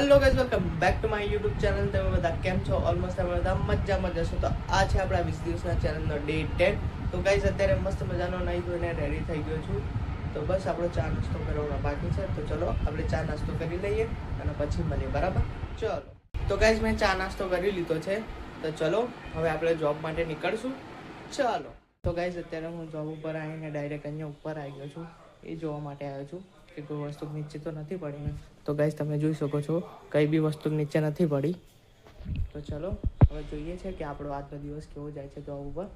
Hello guys, welcome back to my YouTube channel. તમે બધા કેમ છો? ઓલમોસ્ટ તમે બધા મજામાં જશો. તો આ છે આપણા 20 દિવસના ચેનલનો ડે 10. તો ગાઈઝ અત્યારે મસ્ત મજાનો નહીં ધોઈને રેડી થઈ ગયો છું. તો બસ આપણો ચા નાસ્તો કરવાનો બાકી છે. તો ચલો આપણે ચા નાસ્તો કરી લઈએ અને પછી મળીએ, બરાબર? ચલો. તો ગાઈઝ મેં ચા નાસ્તો કરી લીધો છે. તો ચલો હવે આપણે જોબ માટે નીકળશું. ચાલો. તો ગાઈઝ અત્યારે હું જોબ ઉપર આવીને ડાયરેક્ટ અહીંયા ઉપર આવી ગયો છું. એ જોવા માટે આવ્યો છું કે કોઈ વસ્તુ નીચે તો નથી પડી ને. તો ગાઈઝ તમે જોઈ શકો છો કંઈ બી વસ્તુ નીચે નથી પડી. તો ચલો હવે જોઈએ છે કે આપણો આજનો દિવસ કેવો જાય છે જોબ ઉપર.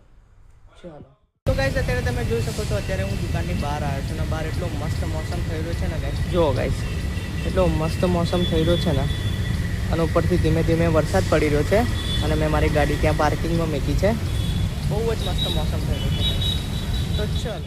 ચાલો. તો ગાઈઝ અત્યારે તમે જોઈ શકો છો અત્યારે હું દુકાનની બહાર આવ્યો છું ને બહાર એટલો મસ્ત મોસમ થઈ રહ્યો છે ને ગાઈઝ. જુઓ ગાઈઝ એટલો મસ્ત મોસમ થઈ રહ્યો છે ને અને ઉપરથી ધીમે ધીમે વરસાદ પડી રહ્યો છે અને મેં મારી ગાડી ત્યાં પાર્કિંગમાં મૂકી છે. બહુ જ મસ્ત મોસમ થઈ રહ્યો છે. તો ચલો.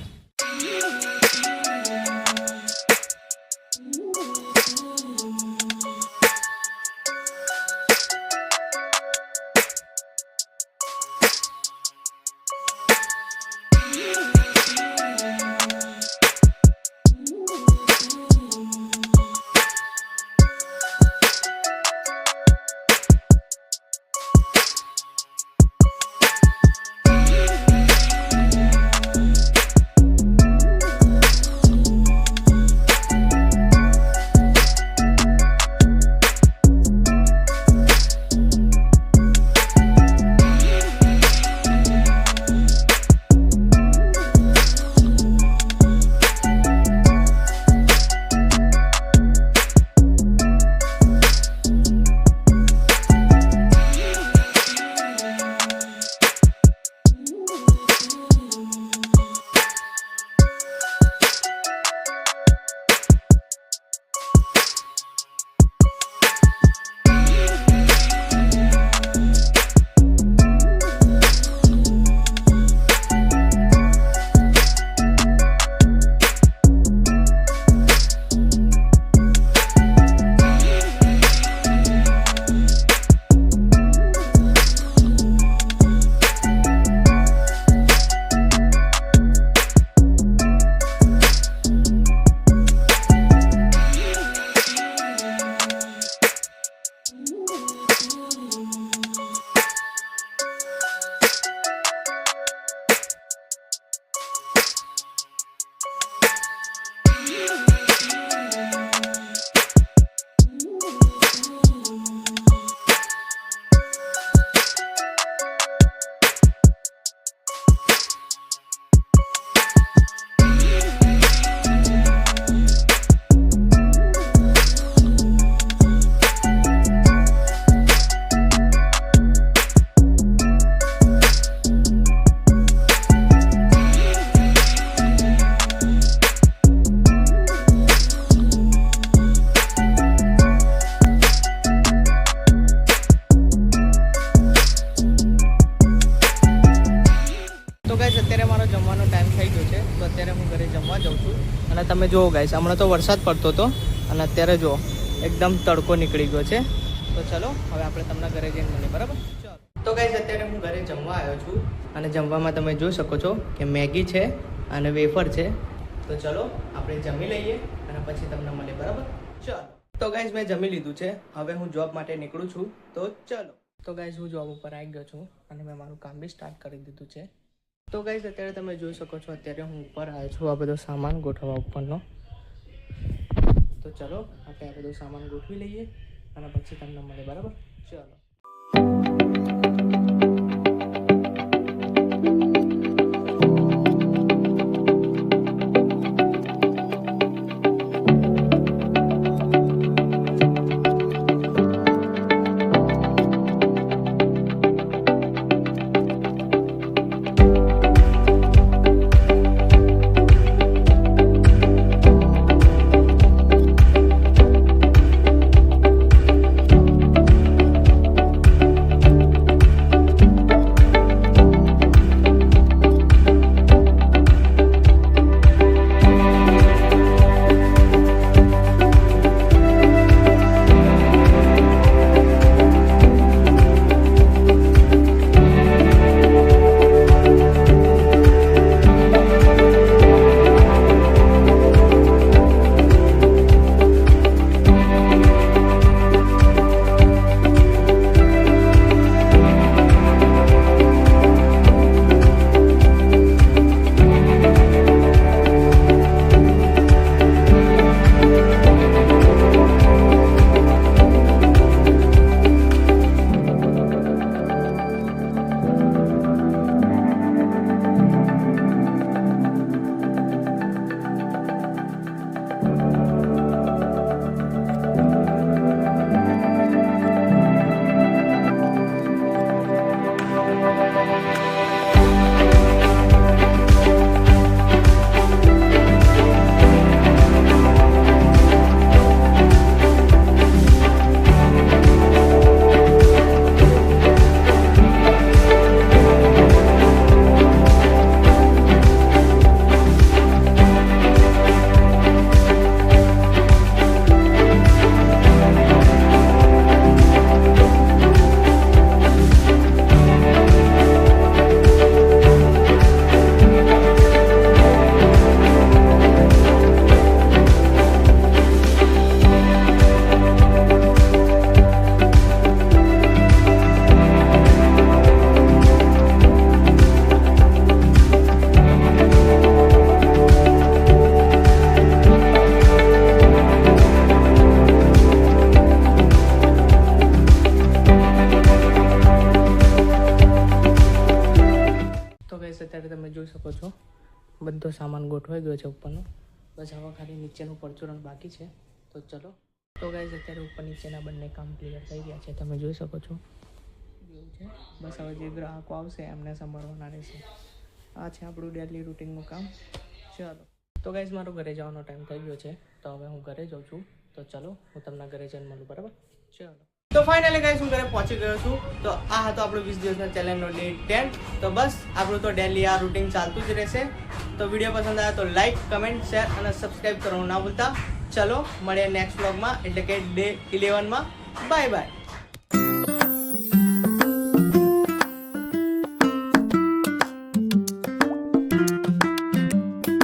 અત્યારે મારો જમવાનો ટાઈમ થઈ ગયો છે. તો અત્યારે હું ઘરે જમવા જાઉં છું અને તમે જુઓ ગાઈસ હમણાં તો વરસાદ પડતો હતો અને અત્યારે જુઓ એકદમ તડકો નીકળી ગયો છે. તો ચલો હવે આપણે તમને ઘરે જઈને મળીએ, બરાબર? ચલો. તો ગાઈસ અત્યારે હું ઘરે જમવા આવ્યો છું અને જમવામાં તમે જોઈ શકો છો કે મેગી છે અને વેફર છે. તો ચલો આપણે જમી લઈએ અને પછી તમને મળીએ, બરાબર? ચલો. તો ગાઈસ મેં જમી લીધું છે. હવે હું જોબ માટે નીકળું છું. તો ચલો. તો ગાઈસ હું જોબ ઉપર આવી ગયો છું અને મેં મારું કામ બી સ્ટાર્ટ કરી દીધું છે. તો ગાઈસ અત્યારે તમે જોઈ શકો છો અત્યારે હું ઉપર આવ્યો છું આ બધો સામાન ગોઠવવા ઉપરનો. તો ચલો આપણે આ બધો સામાન ગોઠવી લઈએ અને પછી તમને મળે, બરાબર? ચલો. છો, બધો સામાન ગોઠવાઈ ગયો છે ઉપરનો. બસ હવે ખાલી નીચેનું પરચુરણ બાકી છે. તો ચલો. તો ગાઈઝ અત્યારે ઉપર નીચેના બંને કામ ક્લિયર થઈ ગયા છે, તમે જોઈ શકો છો. એવું છે. બસ હવે જે ગ્રાહકો આવશે એમને સંભાળવાના રહેશે. આ છે આપણું ડેલી રૂટિનનું કામ. ચલો. તો ગાઈઝ મારો ઘરે જવાનો ટાઈમ થઈ ગયો છે, તો હવે હું ઘરે જાઉં છું. તો ચલો હું તમને ઘરે જઈને મળું, બરાબર? ચલો. તો ફાઇનલી ગાઈઝ હું ઘરે પહોંચી ગયો છું. તો આ હતો આપણો 20 દિવસના ચેલેન્જનો ડે 10. તો બસ આપણું તો ડેલી આ રૂટિન ચાલતું જ રહેશે. તો વિડીયો પસંદ આવે તો લાઈક, કમેન્ટ, શેર અને સબસ્ક્રાઈબ કરવાનું ના ભૂલતા. ચલો મળીએ નેક્સ્ટ વ્લોગમાં, એટલે કે ડે 11માં. Bye bye.